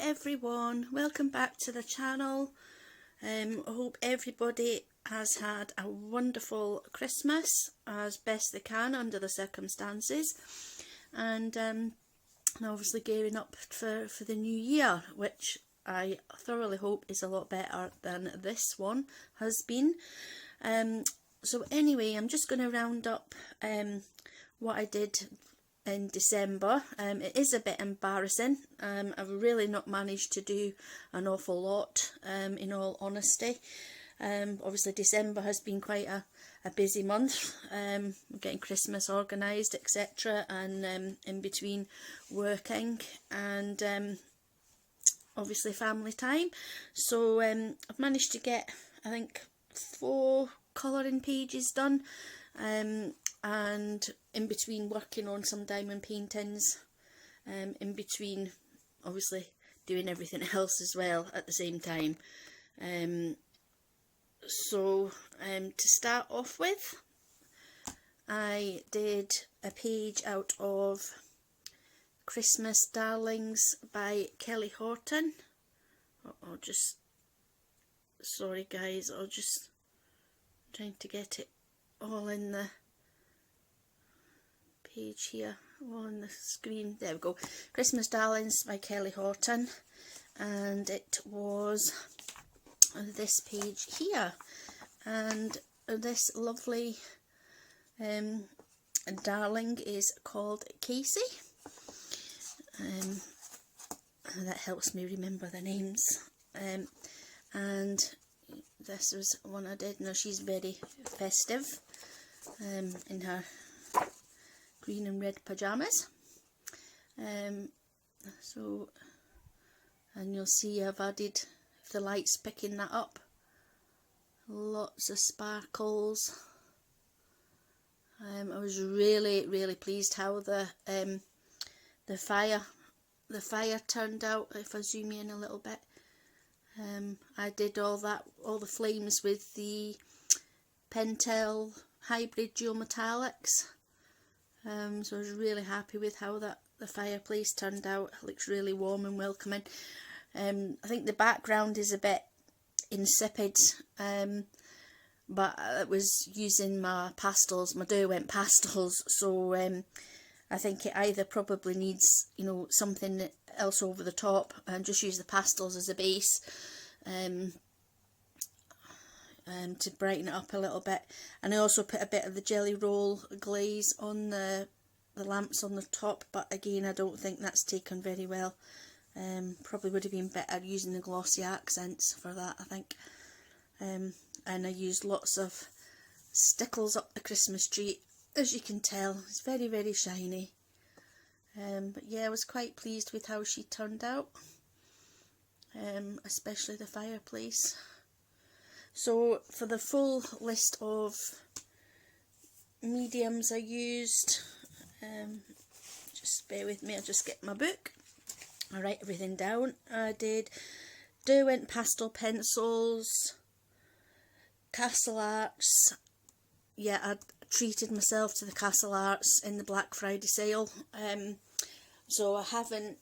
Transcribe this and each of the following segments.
everyone, welcome back to the channel. I hope everybody has had a wonderful Christmas as best they can under the circumstances, and obviously gearing up for the new year, which I thoroughly hope is a lot better than this one has been. So anyway, I'm just going to round up what I did in December. It is a bit embarrassing. I've really not managed to do an awful lot, in all honesty. Obviously December has been quite a busy month, getting Christmas organised, etc., and in between working and obviously family time. So I've managed to get, I think, 4 colouring pages done, and in between working on some diamond paintings, in between obviously doing everything else as well at the same time. So to start off with, I did a page out of Christmas Darlings by Kelly Horton. I'll just, sorry guys, I'll just trying to get it all in the page here, all on the screen. There we go. Christmas Darlings by Kelly Horton, and it was this page here, and this lovely darling is called Casey. That helps me remember the names. And this was one I did. Now she's very festive, in her green and red pyjamas. So, and you'll see I've added, if the light's picking that up, lots of sparkles. I was really pleased how the fire turned out. If I zoom in a little bit, I did all the flames with the Pentel hybrid dual metallics. So I was really happy with how the fireplace turned out. It looks really warm and welcoming. I think the background is a bit insipid, but I was using my pastels, my Derwent pastels, so I think it either probably needs, you know, something else over the top, and just use the pastels as a base, to brighten it up a little bit. And I also put a bit of the jelly roll glaze on the lamps on the top, but again I don't think that's taken very well. Probably would have been better using the glossy accents for that, I think. And I used lots of stickles up the Christmas tree, as you can tell. It's very shiny. But yeah, I was quite pleased with how she turned out, especially the fireplace. So for the full list of mediums I used, just bear with me, I'll just get my book. I write everything down. I did Derwent pastel pencils, Castle Arts. Yeah, I treated myself to the Castle Arts in the Black Friday sale. So I haven't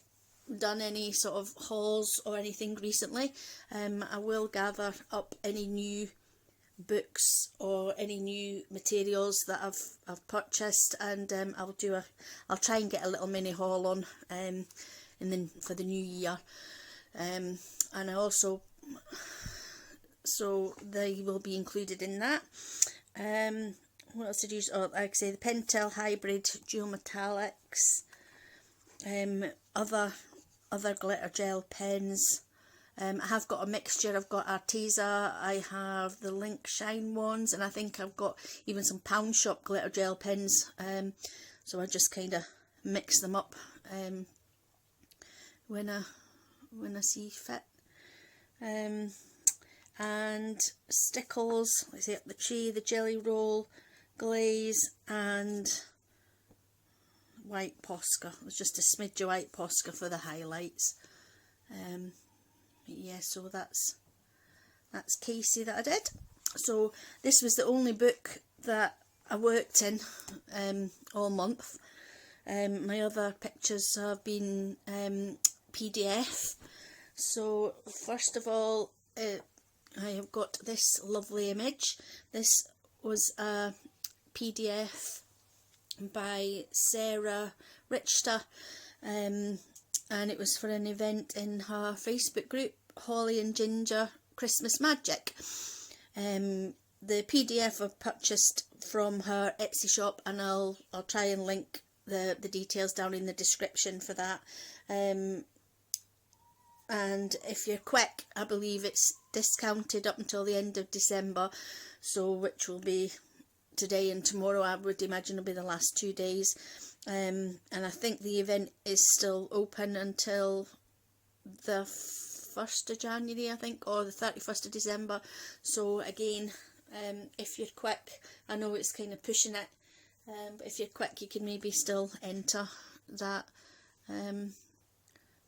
done any sort of hauls or anything recently. I will gather up any new books or any new materials that I've purchased, and I'll try and get a little mini haul on, and then for the new year. And I also, so they will be included in that. What else did I use? Oh, like I say, the Pentel hybrid dual metallics, other glitter gel pens. I have got a mixture. I've got Arteza, I have the Link Shine ones, and I think I've got even some Pound Shop glitter gel pens. So I just kind of mix them up when I see fit. And stickles, like I say, up the tree, the jelly roll glaze, and white Posca. It was just a smidge of white Posca for the highlights. Yeah, so that's Casey that I did. So this was the only book that I worked in all month. My other pictures have been PDF, So first of all, I have got this lovely image. This was a PDF by Sarah Richter, and it was for an event in her Facebook group, Holly and Ginger Christmas Magic. The PDF I purchased from her Etsy shop, and I'll try and link the details down in the description for that. And if you're quick, I believe it's discounted up until the end of December, so which will be today and tomorrow. I would imagine will be the last 2 days, and I think the event is still open until the 1st of January, I think, or the 31st of December. So again, if you're quick, I know it's kind of pushing it, but if you're quick, you can maybe still enter that.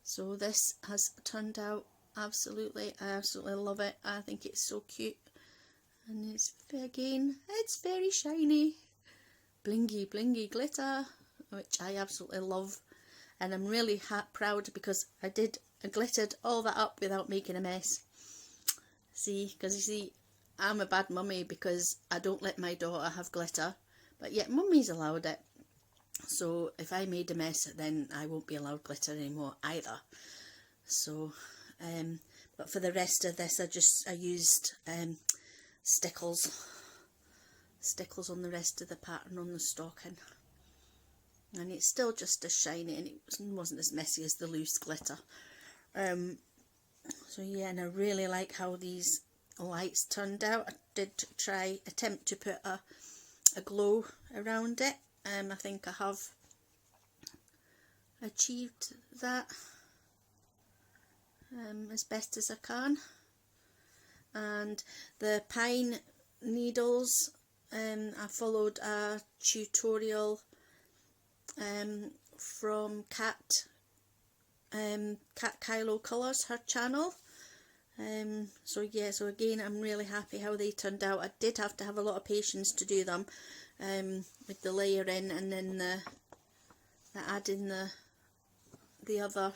So this has turned out absolutely, I absolutely love it. I think it's so cute, and it's very shiny, blingy blingy glitter, which I absolutely love, and I'm really proud because I glittered all that up without making a mess. See, because you see, I'm a bad mummy because I don't let my daughter have glitter, but yet mummy's allowed it. So if I made a mess, then I won't be allowed glitter anymore either. So, but for the rest of this, I used stickles on the rest of the pattern on the stocking, and it's still just as shiny, and it wasn't as messy as the loose glitter. So yeah, and I really like how these lights turned out. I did attempt to put a glow around it. I think I have achieved that as best as I can. And the pine needles, I followed a tutorial from Cat Kylo Colours, her channel. So yeah, so again, I'm really happy how they turned out. I did have to have a lot of patience to do them, with the layering, and then the adding the other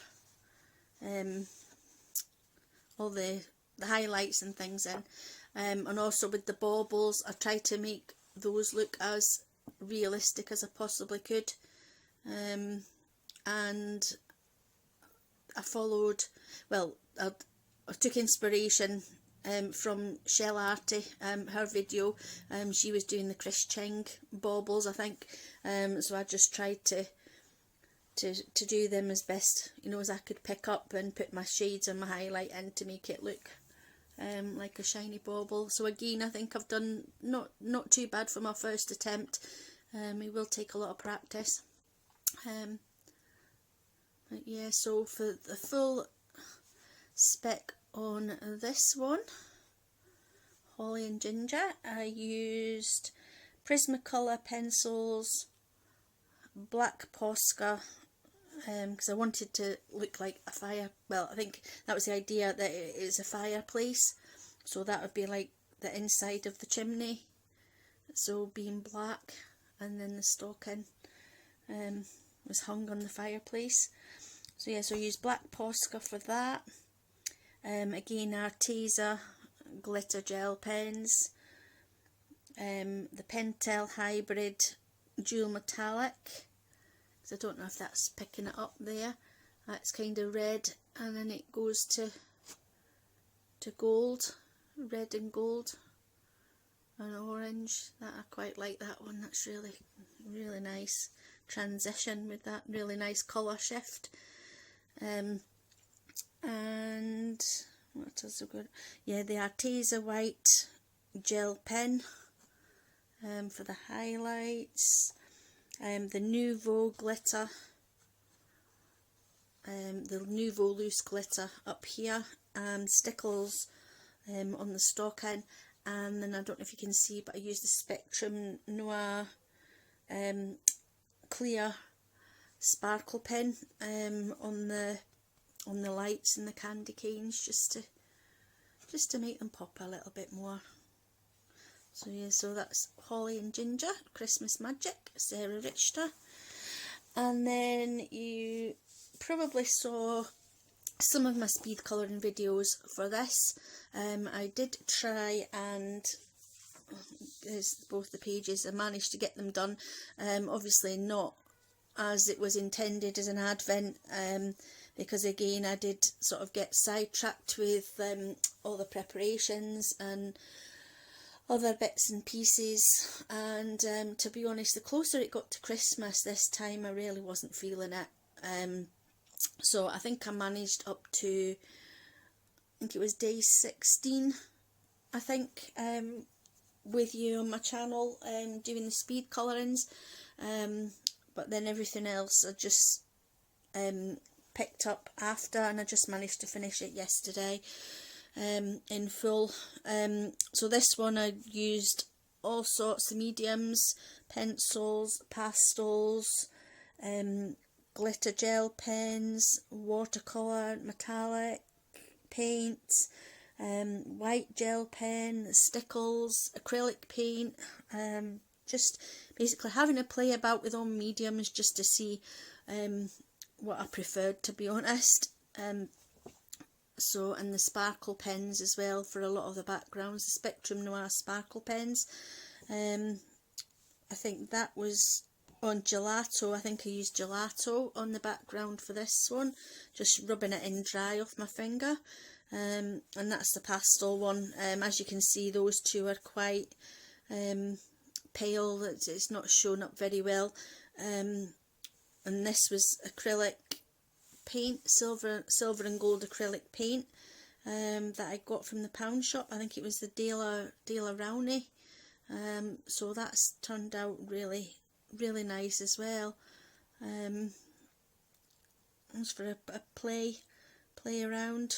all the highlights and things in, and also with the baubles, I tried to make those look as realistic as I possibly could, and I followed, well, I took inspiration from Shell Arty, her video. She was doing the Chris Cheng baubles, I think, so I just tried to do them as best, you know, as I could pick up, and put my shades and my highlight in to make it look like a shiny bauble. So again, I think I've done not too bad for my first attempt. It will take a lot of practice. But yeah, so for the full spec on this one, Holly and Ginger, I used Prismacolor pencils, black Posca, because I wanted to look like a fire. Well, I think that was the idea, that it is a fireplace, so that would be like the inside of the chimney, so being black, and then the stocking was hung on the fireplace. So yeah, so I used black Posca for that. Again, Arteza glitter gel pens, the Pentel Hybrid dual metallic, because I don't know if that's picking it up there. That's kind of red, and then it goes to gold, red and gold and orange. That I quite like that one. That's really nice transition with that really nice colour shift. And what else have I got? Yeah, the Arteza white gel pen for the highlights. The Nouveau glitter, the Nouveau loose glitter up here, and stickles on the stocking. And then I don't know if you can see, but I used the Spectrum Noir clear sparkle pen on the lights and the candy canes, just to make them pop a little bit more. So yeah, so that's Holly and Ginger Christmas Magic, Sarah Richter. And then you probably saw some of my speed colouring videos for this. I did try and both the pages, I managed to get them done, obviously not as it was intended as an advent, because again I did sort of get sidetracked with all the preparations and other bits and pieces, and to be honest, the closer it got to Christmas this time, I really wasn't feeling it. So I think I managed up to, I think it was day 16, I think, with you on my channel, doing the speed colourings, but then everything else I just picked up after, and I just managed to finish it yesterday in full. So this one I used all sorts of mediums, pencils, pastels, glitter gel pens, watercolour, metallic paints, white gel pen, stickles, acrylic paint, just basically having a play about with all mediums just to see what I preferred, to be honest. So, and the sparkle pens as well for a lot of the backgrounds, the Spectrum Noir sparkle pens. I think that was on gelato. I think I used gelato on the background for this one, just rubbing it in dry off my finger. And that's the pastel one. As you can see, those two are quite pale. It's not shown up very well. And this was acrylic paint, silver and gold acrylic paint, that I got from the pound shop. I think it was the Dela Rowney. So that's turned out really nice as well. Just for a play around.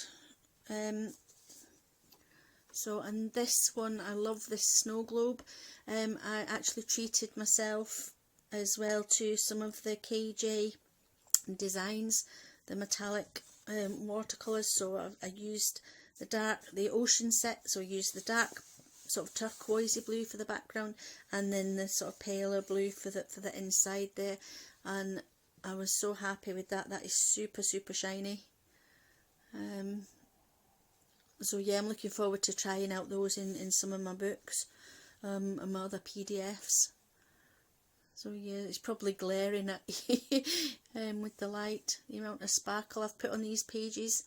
So, and this one, I love this snow globe. I actually treated myself as well to some of the KJ designs, the metallic watercolours. So I used the ocean set, so I used the dark sort of turquoisey blue for the background, and then the sort of paler blue for the inside there, and I was so happy with that. That is super shiny. So yeah, I'm looking forward to trying out those in some of my books, and my other PDFs. So yeah, it's probably glaring at you with the light, the amount of sparkle I've put on these pages.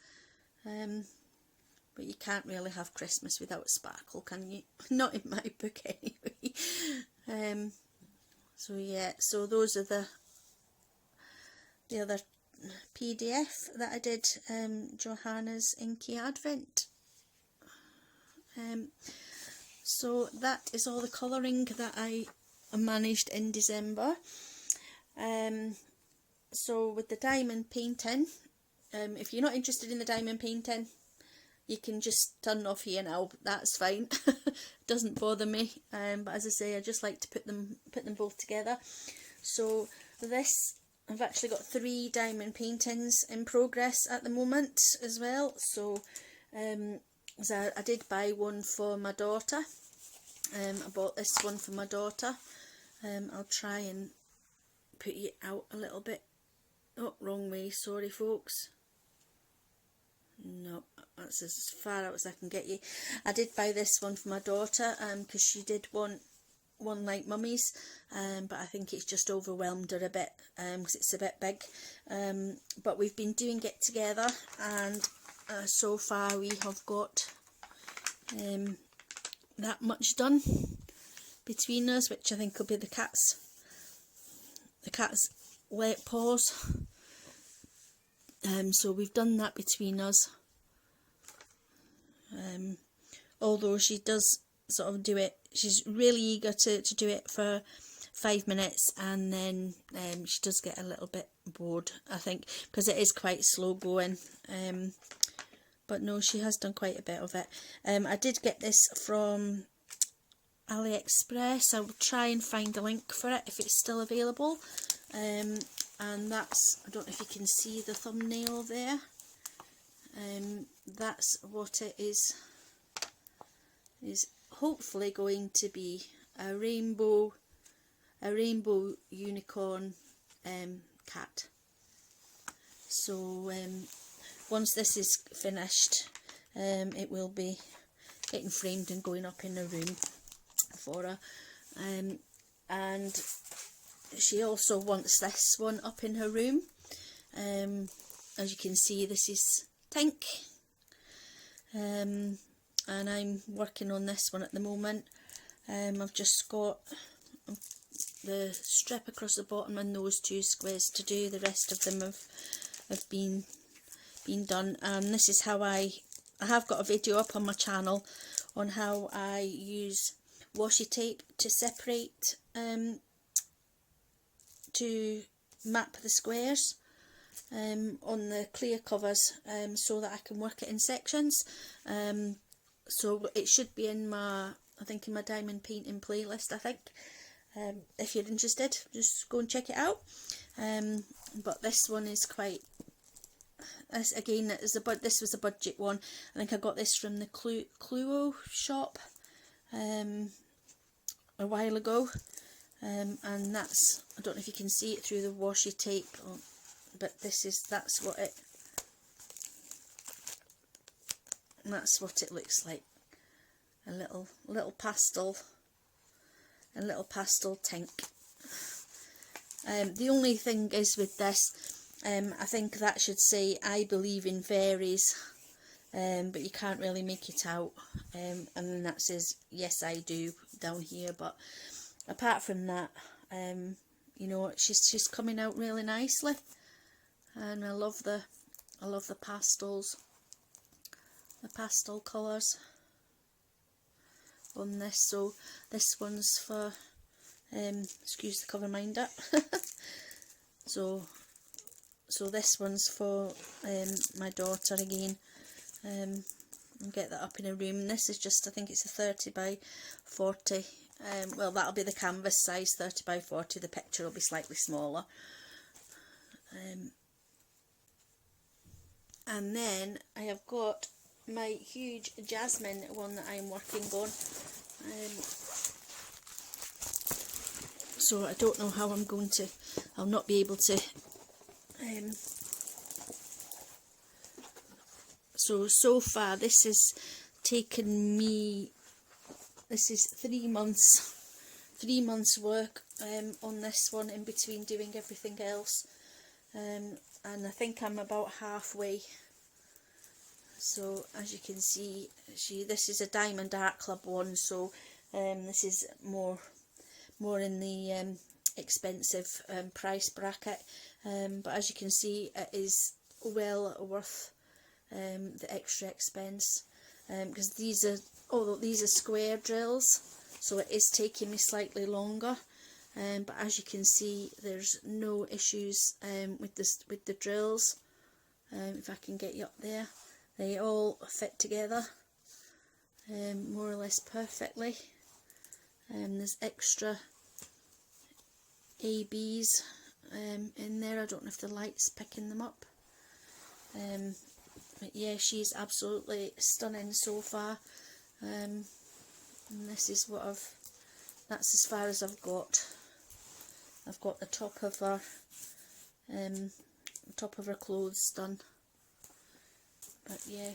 But you can't really have Christmas without sparkle, can you? Not in my book anyway. So yeah, so those are the other PDF that I did, Johanna's Inky Advent. So that is all the colouring that I managed in December. So with the diamond painting, if you're not interested in the diamond painting, you can just turn off here now. That's fine. Doesn't bother me. But as I say, I just like to put them both together. So this, I've actually got 3 diamond paintings in progress at the moment as well. So so I did buy one for my daughter. I bought this one for my daughter. I'll try and put you out a little bit. Oh, wrong way, sorry folks. No, that's as far out as I can get you. I did buy this one for my daughter because she did want one like Mummy's, but I think it's just overwhelmed her a bit because it's a bit big. But we've been doing it together, and so far we have got that much done between us, which I think will be the cat's wet paws. So we've done that between us. Although she does sort of do it, she's really eager to do it for 5 minutes, and then she does get a little bit bored, I think, because it is quite slow going. But no, she has done quite a bit of it. I did get this from AliExpress. I will try and find a link for it if it's still available. And that's, I don't know if you can see the thumbnail there. That's what it is hopefully going to be, a rainbow unicorn cat. So once this is finished, it will be getting framed and going up in a room for her. And she also wants this one up in her room. As you can see, this is Tink, and I'm working on this one at the moment. I've just got the strip across the bottom and those two squares to do. The rest of them have been done, and this is how I have got a video up on my channel on how I use washi tape to separate, to map the squares on the clear covers, so that I can work it in sections. So it should be in my, I think in my diamond painting playlist, I think. If you're interested, just go and check it out. But this one is quite, this again, this was a budget one. I think I got this from the Cluo shop a while ago, and that's, I don't know if you can see it through the washi tape, but that's what it looks like. A little pastel Tink. The only thing is with this, I think that should say I believe in fairies, but you can't really make it out, and then that says yes I do down here. But apart from that, you know, she's coming out really nicely, and I love the pastels, the pastel colours on this. So this one's for, excuse the cover minder. so this one's for my daughter again. And get that up in a room. This is just, I think it's a 30 by 40. Well, that'll be the canvas size, 30 by 40. The picture will be slightly smaller. And then I have got my huge Jasmine one that I'm working on. So I don't know how I'm going to, I'll not be able to, so far this has taken me, this is 3 months work on this one, in between doing everything else, and I think I'm about halfway. So as you can see, this is a Diamond Art Club one, so this is more in the expensive price bracket, but as you can see, it is well worth the extra expense, because these are, although these are square drills, so it is taking me slightly longer, but as you can see, there's no issues with the drills. If I can get you up there, they all fit together more or less perfectly. There's extra ABs in there. I don't know if the light's picking them up. But yeah, she's absolutely stunning so far. And this is what that's as far as I've got. I've got the top of her clothes done. But yeah,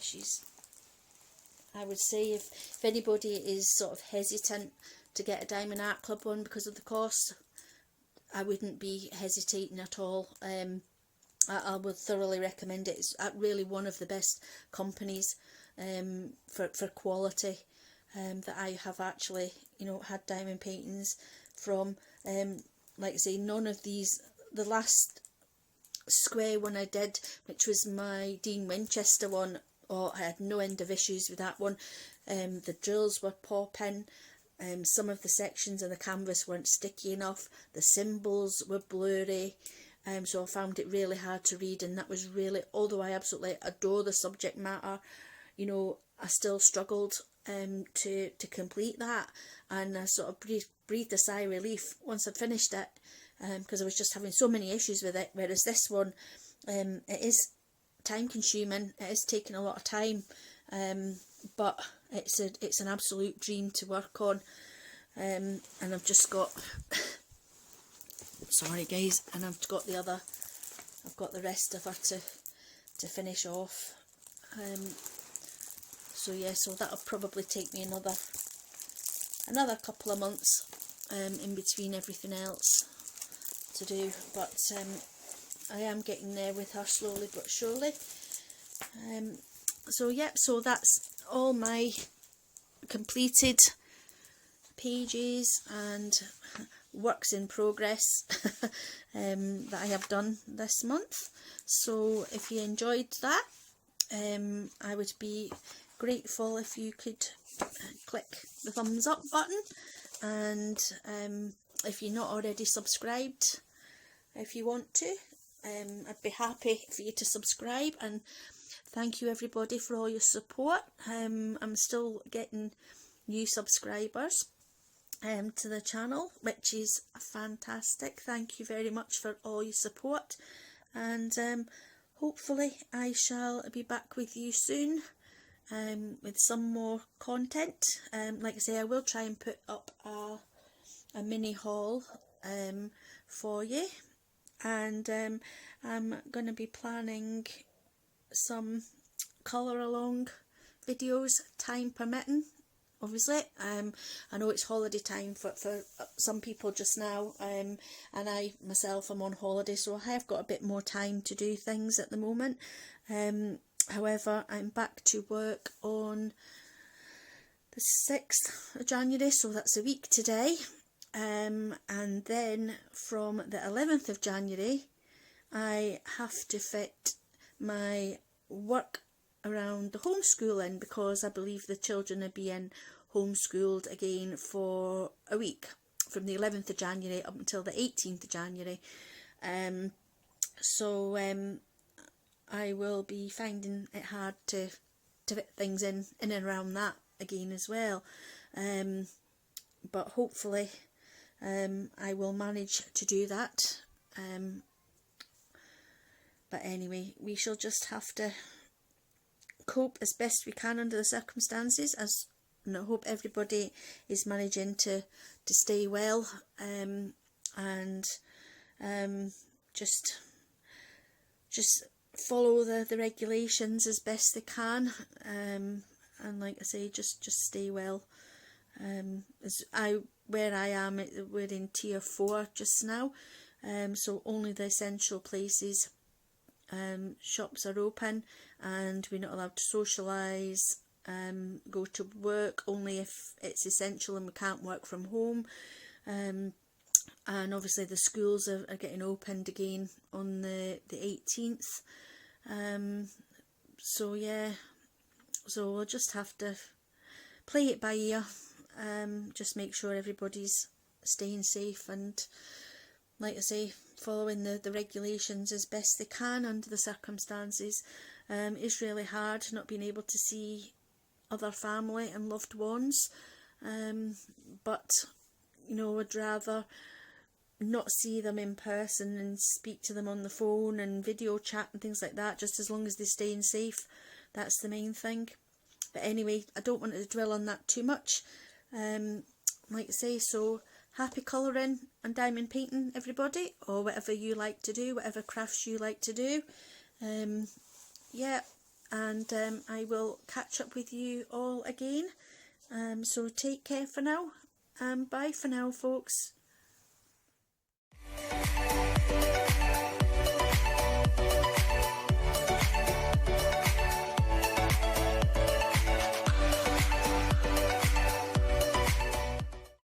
I would say if anybody is sort of hesitant to get a Diamond Art Club one because of the cost, I wouldn't be hesitating at all. I would thoroughly recommend it. It's really one of the best companies for quality that I have actually, you know, had diamond paintings from. Like I say, none of these, the last square one I did, which was my Dean Winchester one, I had no end of issues with that one. The drills were popping. Some of the sections of the canvas weren't sticky enough. The symbols were blurry. So I found it really hard to read, and that was really, although I absolutely adore the subject matter, you know, I still struggled to complete that, and I sort of breathed a sigh of relief once I finished it, because I was just having so many issues with it. Whereas this one, it is time consuming, it is taking a lot of time, but it's an absolute dream to work on. And I've just got sorry guys, and I've got the rest of her to finish off. So yeah, so that'll probably take me another couple of months in between everything else to do, but I am getting there with her slowly but surely. So yep, so that's all my completed pages and works in progress that I have done this month. So if you enjoyed that, I would be grateful if you could click the thumbs up button, and if you're not already subscribed, if you want to, I'd be happy for you to subscribe. And thank you everybody for all your support. I'm still getting new subscribers to the channel, which is fantastic. Thank you very much for all your support, and hopefully I shall be back with you soon with some more content. Like I say, I will try and put up a mini haul for you, and I'm going to be planning some colour along videos, time permitting. Obviously, I know it's holiday time for some people just now, and I myself am on holiday, so I have got a bit more time to do things at the moment. However, I'm back to work on the 6th of January, so that's a week today, and then from the 11th of January I have to fit my work around the homeschooling, because I believe the children are being homeschooled again for a week from the 11th of January up until the 18th of January. So I will be finding it hard to fit things in and around that again as well, but hopefully I will manage to do that. But anyway, we shall just have to cope as best we can under the circumstances, and I hope everybody is managing to stay well, and just follow the regulations as best they can, and like I say, just stay well. Where I am, we're in tier 4 just now, so only the essential places, shops are open, and we're not allowed to socialise, go to work only if it's essential and we can't work from home, and obviously the schools are getting opened again on the 18th, so yeah, so we'll just have to play it by ear, just make sure everybody's staying safe, and like I say, following the regulations as best they can under the circumstances. It's really hard not being able to see other family and loved ones, but you know, I'd rather not see them in person and speak to them on the phone and video chat and things like that, just as long as they're staying safe. That's the main thing. But anyway, I don't want to dwell on that too much. Like I say, so happy colouring and diamond painting everybody, or whatever you like to do, whatever crafts you like to do. Yeah, and I will catch up with you all again. So take care for now, and bye for now folks.